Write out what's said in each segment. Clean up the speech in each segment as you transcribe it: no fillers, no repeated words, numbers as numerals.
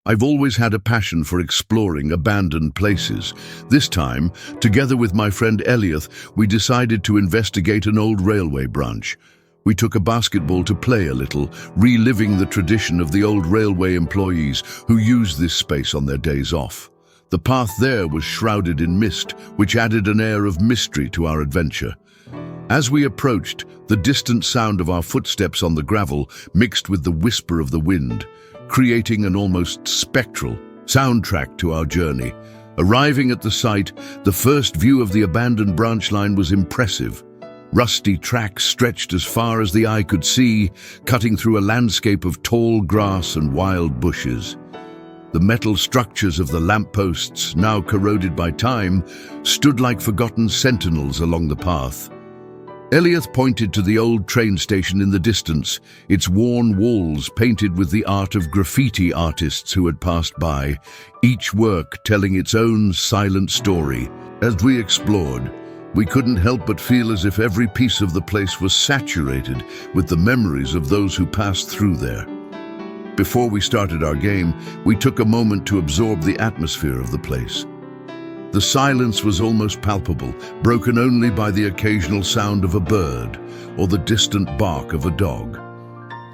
I've always had a passion for exploring abandoned places. This time, together with my friend Elliot, we decided to investigate an old railway branch. We took a basketball to play a little, reliving the tradition of the old railway employees who used this space on their days off. The path there was shrouded in mist, which added an air of mystery to our adventure. As we approached, the distant sound of our footsteps on the gravel mixed with the whisper of the wind, creating an almost spectral soundtrack to our journey. Arriving at the site, the first view of the abandoned branch line was impressive. Rusty tracks stretched as far as the eye could see, cutting through a landscape of tall grass and wild bushes. The metal structures of the lampposts, now corroded by time, stood like forgotten sentinels along the path. Elliot pointed to the old train station in the distance, its worn walls painted with the art of graffiti artists who had passed by, each work telling its own silent story. As we explored, we couldn't help but feel as if every piece of the place was saturated with the memories of those who passed through there. Before we started our game, we took a moment to absorb the atmosphere of the place. The silence was almost palpable, broken only by the occasional sound of a bird or the distant bark of a dog.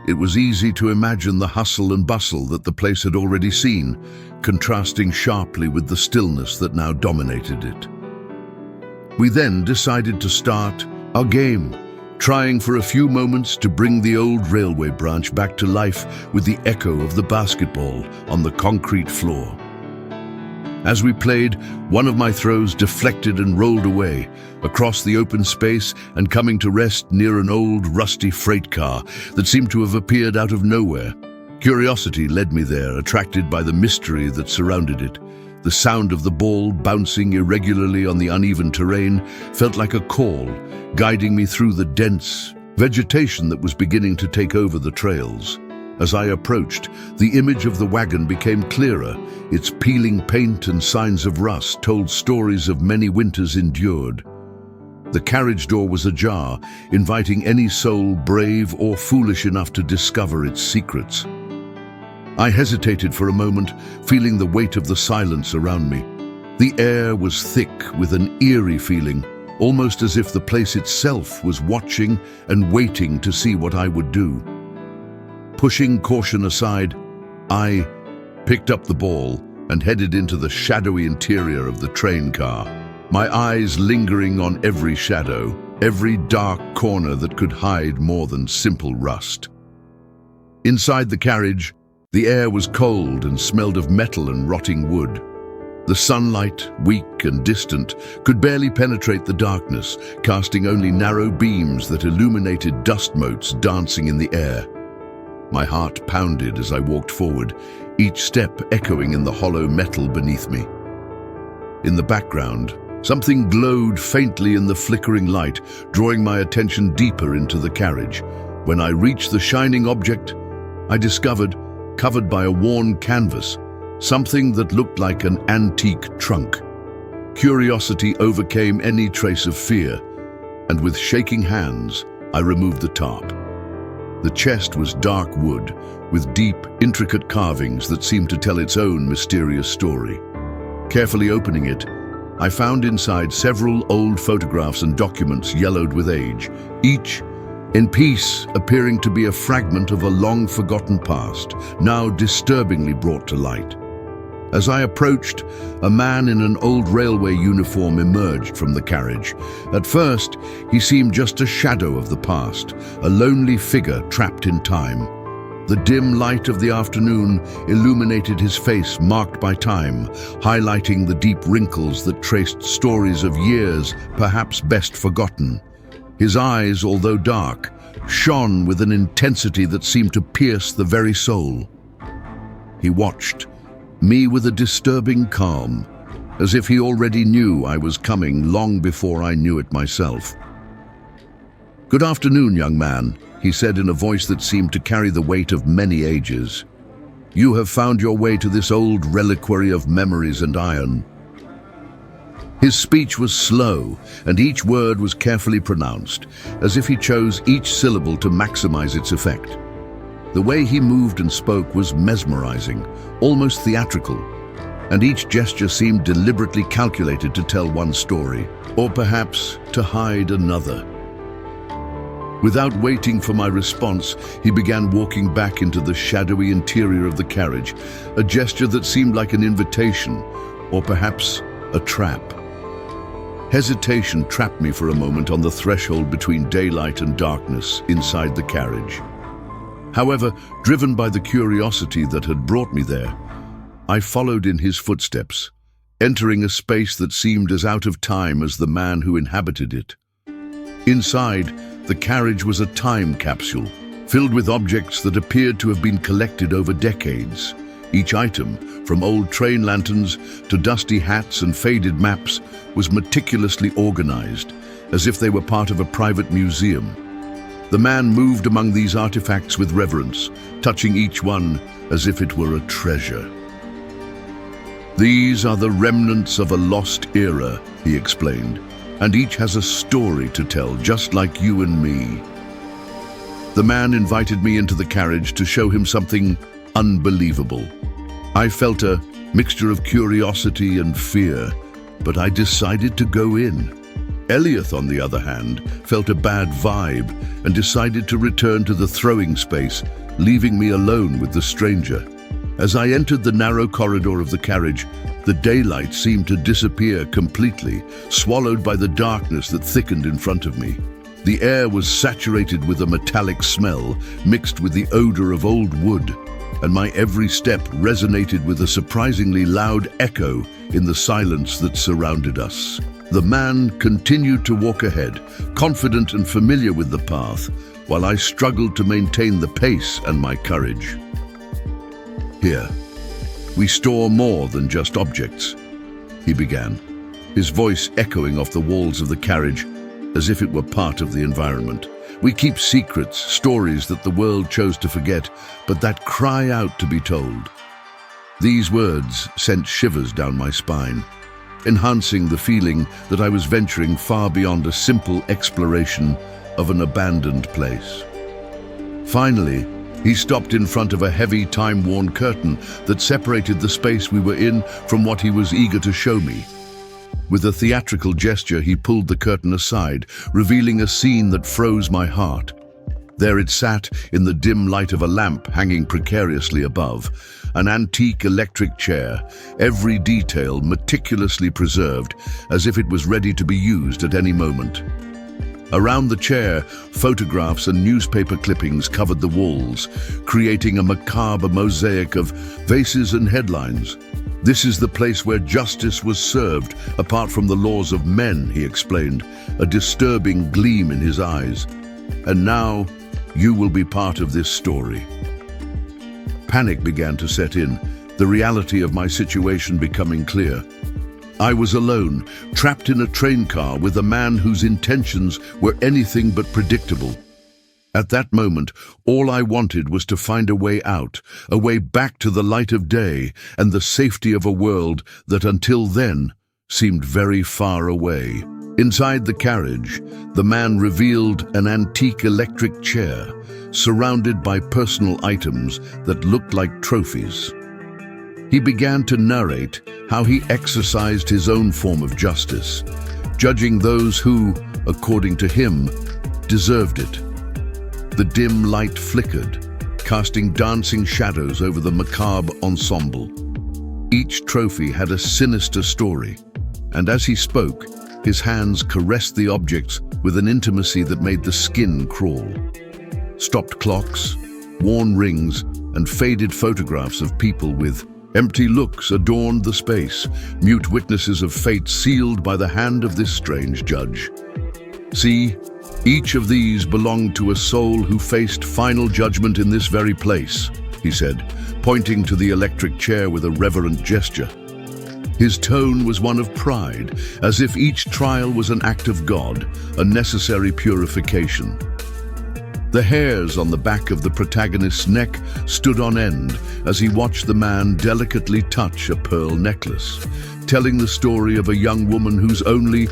It was easy to imagine the hustle and bustle that the place had already seen, contrasting sharply with the stillness that now dominated it. We then decided to start our game, trying for a few moments to bring the old railway branch back to life with the echo of the basketball on the concrete floor. As we played, one of my throws deflected and rolled away, across the open space and coming to rest near an old, rusty freight car that seemed to have appeared out of nowhere. Curiosity led me there, attracted by the mystery that surrounded it. The sound of the ball bouncing irregularly on the uneven terrain felt like a call, guiding me through the dense vegetation that was beginning to take over the trails. As I approached, the image of the wagon became clearer. Its peeling paint and signs of rust told stories of many winters endured. The carriage door was ajar, inviting any soul brave or foolish enough to discover its secrets. I hesitated for a moment, feeling the weight of the silence around me. The air was thick with an eerie feeling, almost as if the place itself was watching and waiting to see what I would do. Pushing caution aside, I picked up the ball and headed into the shadowy interior of the train car, my eyes lingering on every shadow, every dark corner that could hide more than simple rust. Inside the carriage, the air was cold and smelled of metal and rotting wood. The sunlight, weak and distant, could barely penetrate the darkness, casting only narrow beams that illuminated dust motes dancing in the air. My heart pounded as I walked forward, each step echoing in the hollow metal beneath me. In the background, something glowed faintly in the flickering light, drawing my attention deeper into the carriage. When I reached the shining object, I discovered, covered by a worn canvas, something that looked like an antique trunk. Curiosity overcame any trace of fear, and with shaking hands, I removed the tarp. The chest was dark wood, with deep, intricate carvings that seemed to tell its own mysterious story. Carefully opening it, I found inside several old photographs and documents yellowed with age, each in piece appearing to be a fragment of a long-forgotten past, now disturbingly brought to light. As I approached, a man in an old railway uniform emerged from the carriage. At first, he seemed just a shadow of the past, a lonely figure trapped in time. The dim light of the afternoon illuminated his face marked by time, highlighting the deep wrinkles that traced stories of years perhaps best forgotten. His eyes, although dark, shone with an intensity that seemed to pierce the very soul. He watched me with a disturbing calm, as if he already knew I was coming long before I knew it myself. "Good afternoon, young man," he said in a voice that seemed to carry the weight of many ages. "You have found your way to this old reliquary of memories and iron." His speech was slow, and each word was carefully pronounced, as if he chose each syllable to maximize its effect. The way he moved and spoke was mesmerizing, almost theatrical, and each gesture seemed deliberately calculated to tell one story, or perhaps to hide another. Without waiting for my response, he began walking back into the shadowy interior of the carriage, a gesture that seemed like an invitation, or perhaps a trap. Hesitation trapped me for a moment on the threshold between daylight and darkness inside the carriage. However, driven by the curiosity that had brought me there, I followed in his footsteps, entering a space that seemed as out of time as the man who inhabited it. Inside, the carriage was a time capsule, filled with objects that appeared to have been collected over decades. Each item, from old train lanterns to dusty hats and faded maps, was meticulously organized, as if they were part of a private museum. The man moved among these artifacts with reverence, touching each one as if it were a treasure. "These are the remnants of a lost era," he explained, "and each has a story to tell, just like you and me." The man invited me into the carriage to show him something unbelievable. I felt a mixture of curiosity and fear, but I decided to go in. Elliot, on the other hand, felt a bad vibe and decided to return to the throwing space, leaving me alone with the stranger. As I entered the narrow corridor of the carriage, the daylight seemed to disappear completely, swallowed by the darkness that thickened in front of me. The air was saturated with a metallic smell, mixed with the odor of old wood, and my every step resonated with a surprisingly loud echo in the silence that surrounded us. The man continued to walk ahead, confident and familiar with the path, while I struggled to maintain the pace and my courage. "Here, we store more than just objects," he began, his voice echoing off the walls of the carriage as if it were part of the environment. "We keep secrets, stories that the world chose to forget, but that cry out to be told." These words sent shivers down my spine, enhancing the feeling that I was venturing far beyond a simple exploration of an abandoned place. Finally, he stopped in front of a heavy, time-worn curtain that separated the space we were in from what he was eager to show me. With a theatrical gesture, he pulled the curtain aside, revealing a scene that froze my heart. There it sat, in the dim light of a lamp hanging precariously above, an antique electric chair, every detail meticulously preserved, as if it was ready to be used at any moment. Around the chair, photographs and newspaper clippings covered the walls, creating a macabre mosaic of faces and headlines. "This is the place where justice was served, apart from the laws of men," he explained, a disturbing gleam in his eyes. "And now, you will be part of this story." Panic began to set in, the reality of my situation becoming clear. I was alone, trapped in a train car with a man whose intentions were anything but predictable. At that moment, all I wanted was to find a way out, a way back to the light of day and the safety of a world that until then seemed very far away. Inside the carriage, the man revealed an antique electric chair, surrounded by personal items that looked like trophies. He began to narrate how he exercised his own form of justice, judging those who, according to him, deserved it. The dim light flickered, casting dancing shadows over the macabre ensemble. Each trophy had a sinister story, and as he spoke, his hands caressed the objects with an intimacy that made the skin crawl. Stopped clocks, worn rings, and faded photographs of people with empty looks adorned the space, mute witnesses of fate sealed by the hand of this strange judge. "See, each of these belonged to a soul who faced final judgment in this very place," he said, pointing to the electric chair with a reverent gesture. His tone was one of pride, as if each trial was an act of God, a necessary purification. The hairs on the back of the protagonist's neck stood on end as he watched the man delicately touch a pearl necklace, telling the story of a young woman whose only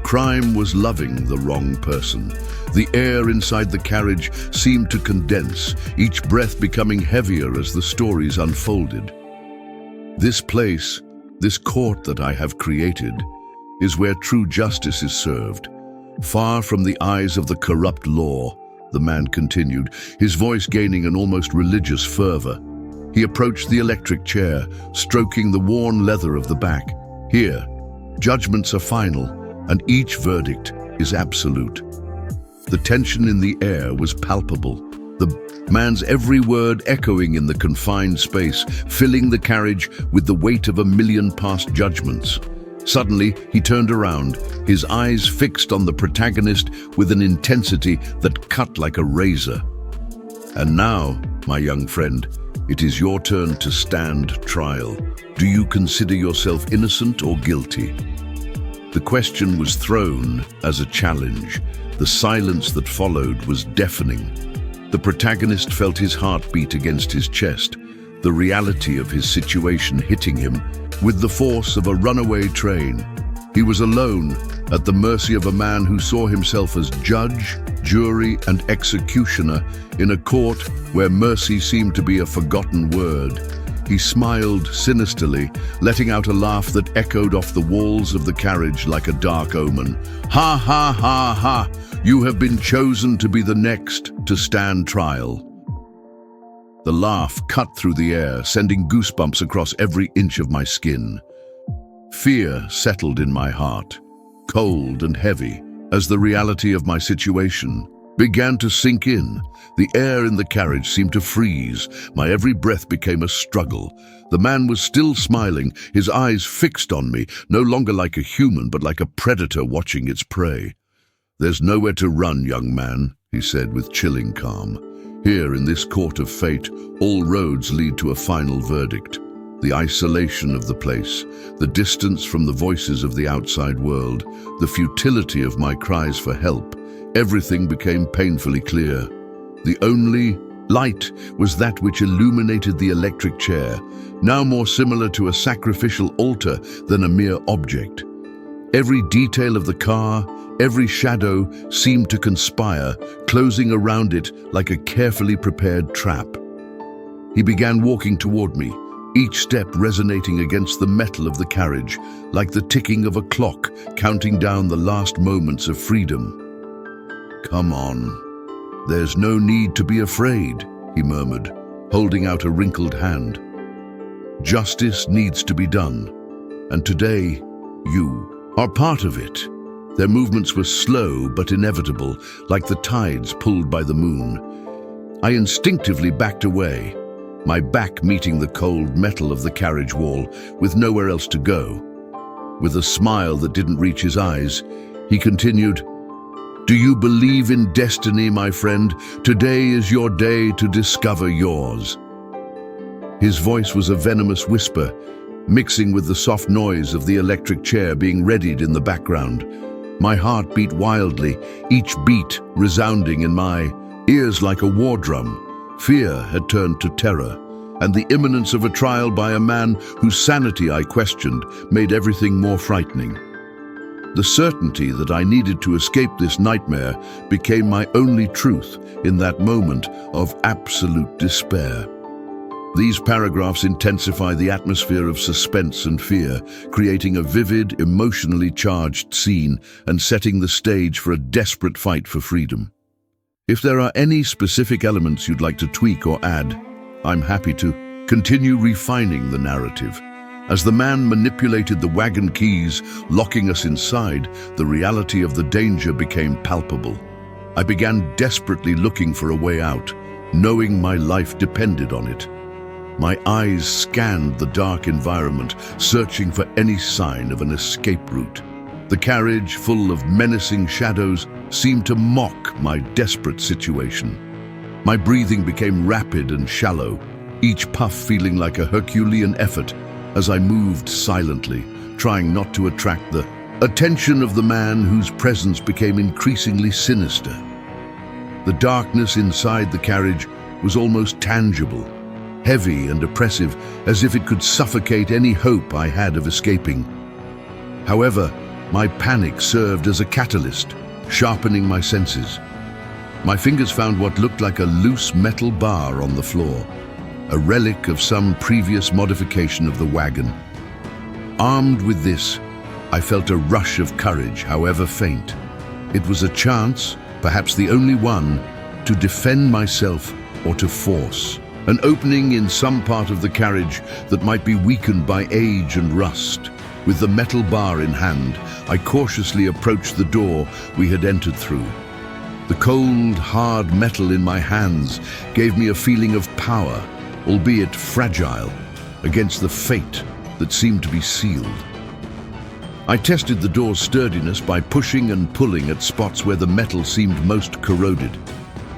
Crime was loving the wrong person. The air inside the carriage seemed to condense, each breath becoming heavier as the stories unfolded. This place, this court that I have created, is where true justice is served. Far from the eyes of the corrupt law, the man continued, his voice gaining an almost religious fervor. He approached the electric chair, stroking the worn leather of the back. Here, judgments are final, and each verdict is absolute. The tension in the air was palpable, the man's every word echoing in the confined space, filling the carriage with the weight of 1,000,000 past judgments. Suddenly, he turned around, his eyes fixed on the protagonist with an intensity that cut like a razor. And now, my young friend, it is your turn to stand trial. Do you consider yourself innocent or guilty? The question was thrown as a challenge. The silence that followed was deafening. The protagonist felt his heart beat against his chest, the reality of his situation hitting him with the force of a runaway train. He was alone, at the mercy of a man who saw himself as judge, jury, and executioner in a court where mercy seemed to be a forgotten word. He smiled sinisterly, letting out a laugh that echoed off the walls of the carriage like a dark omen. Ha ha ha ha! You have been chosen to be the next to stand trial. The laugh cut through the air, sending goosebumps across every inch of my skin. Fear settled in my heart, cold and heavy, as the reality of my situation began to sink in. The air in the carriage seemed to freeze. My every breath became a struggle. The man was still smiling, his eyes fixed on me, no longer like a human, but like a predator watching its prey. "There's nowhere to run, young man," he said with chilling calm. "Here, in this court of fate, all roads lead to a final verdict. The isolation of the place, the distance from the voices of the outside world, the futility of my cries for help, everything became painfully clear. The only light was that which illuminated the electric chair, now more similar to a sacrificial altar than a mere object. Every detail of the car, every shadow seemed to conspire, closing around it like a carefully prepared trap. He began walking toward me, each step resonating against the metal of the carriage, like the ticking of a clock counting down the last moments of freedom. "Come on. There's no need to be afraid," he murmured, holding out a wrinkled hand. "Justice needs to be done, and today, you are part of it." Their movements were slow but inevitable, like the tides pulled by the moon. I instinctively backed away, my back meeting the cold metal of the carriage wall, with nowhere else to go. With a smile that didn't reach his eyes, he continued, "Do you believe in destiny, my friend? Today is your day to discover yours." His voice was a venomous whisper, mixing with the soft noise of the electric chair being readied in the background. My heart beat wildly, each beat resounding in my ears like a war drum. Fear had turned to terror, and the imminence of a trial by a man whose sanity I questioned made everything more frightening. The certainty that I needed to escape this nightmare became my only truth in that moment of absolute despair. These paragraphs intensify the atmosphere of suspense and fear, creating a vivid, emotionally charged scene and setting the stage for a desperate fight for freedom. If there are any specific elements you'd like to tweak or add, I'm happy to continue refining the narrative. As the man manipulated the wagon keys, locking us inside, the reality of the danger became palpable. I began desperately looking for a way out, knowing my life depended on it. My eyes scanned the dark environment, searching for any sign of an escape route. The carriage, full of menacing shadows, seemed to mock my desperate situation. My breathing became rapid and shallow, each puff feeling like a Herculean effort as I moved silently, trying not to attract the attention of the man whose presence became increasingly sinister. The darkness inside the carriage was almost tangible, heavy and oppressive, as if it could suffocate any hope I had of escaping. However, My panic served as a catalyst, sharpening my senses. My fingers found what looked like a loose metal bar on the floor, a relic of some previous modification of the wagon. Armed with this, I felt a rush of courage, however faint. It was a chance, perhaps the only one, to defend myself or to force. An opening in some part of the carriage that might be weakened by age and rust. With the metal bar in hand, I cautiously approached the door we had entered through. The cold, hard metal in my hands gave me a feeling of power, albeit fragile, against the fate that seemed to be sealed. I tested the door's sturdiness by pushing and pulling at spots where the metal seemed most corroded.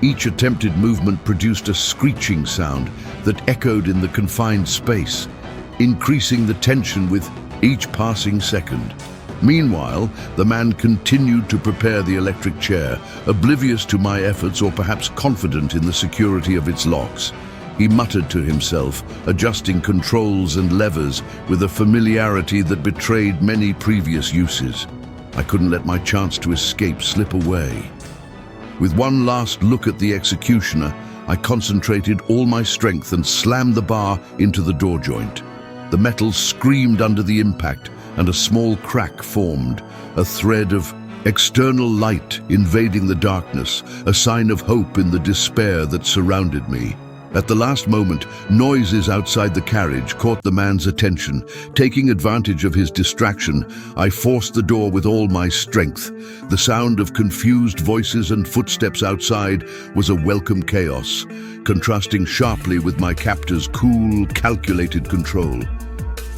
Each attempted movement produced a screeching sound that echoed in the confined space, increasing the tension with each passing second. Meanwhile, the man continued to prepare the electric chair, oblivious to my efforts or perhaps confident in the security of its locks. He muttered to himself, adjusting controls and levers with a familiarity that betrayed many previous uses. I couldn't let my chance to escape slip away. With one last look at the executioner, I concentrated all my strength and slammed the bar into the door joint. The metal screamed under the impact, and a small crack formed, a thread of external light invading the darkness, a sign of hope in the despair that surrounded me. At the last moment, noises outside the carriage caught the man's attention. Taking advantage of his distraction, I forced the door with all my strength. The sound of confused voices and footsteps outside was a welcome chaos, contrasting sharply with my captor's cool, calculated control.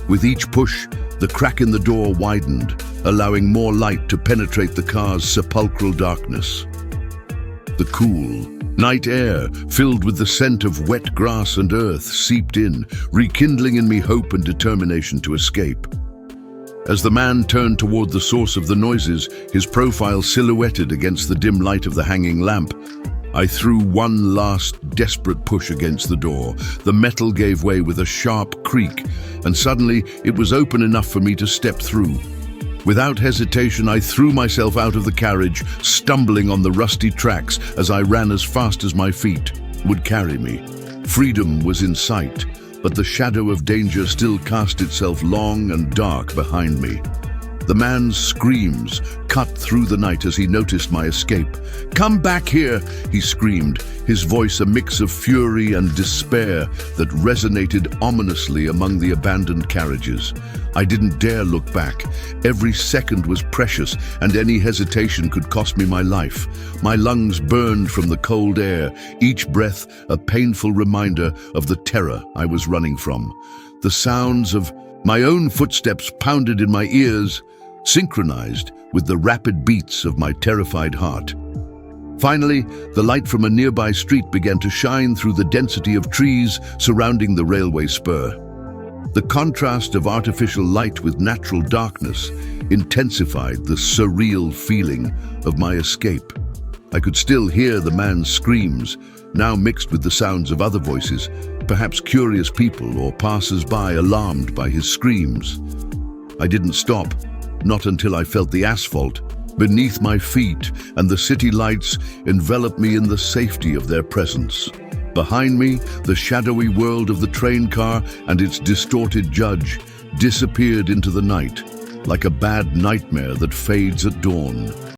With each push, the crack in the door widened, allowing more light to penetrate the car's sepulchral darkness. The cool, night air, filled with the scent of wet grass and earth, seeped in, rekindling in me hope and determination to escape. As the man turned toward the source of the noises, his profile silhouetted against the dim light of the hanging lamp, I threw one last desperate push against the door. The metal gave way with a sharp creak, and suddenly it was open enough for me to step through. Without hesitation, I threw myself out of the carriage, stumbling on the rusty tracks as I ran as fast as my feet would carry me. Freedom was in sight, but the shadow of danger still cast itself long and dark behind me. The man's screams cut through the night as he noticed my escape. "Come back here!" he screamed, his voice a mix of fury and despair that resonated ominously among the abandoned carriages. I didn't dare look back. Every second was precious, and any hesitation could cost me my life. My lungs burned from the cold air, each breath a painful reminder of the terror I was running from. The sounds of my own footsteps pounded in my ears, synchronized with the rapid beats of my terrified heart. Finally, the light from a nearby street began to shine through the density of trees surrounding the railway spur. The contrast of artificial light with natural darkness intensified the surreal feeling of my escape. I could still hear the man's screams, now mixed with the sounds of other voices, perhaps curious people or passers-by alarmed by his screams. I didn't stop, not until I felt the asphalt beneath my feet and the city lights envelop me in the safety of their presence. Behind me, the shadowy world of the train car and its distorted judge disappeared into the night, like a bad nightmare that fades at dawn.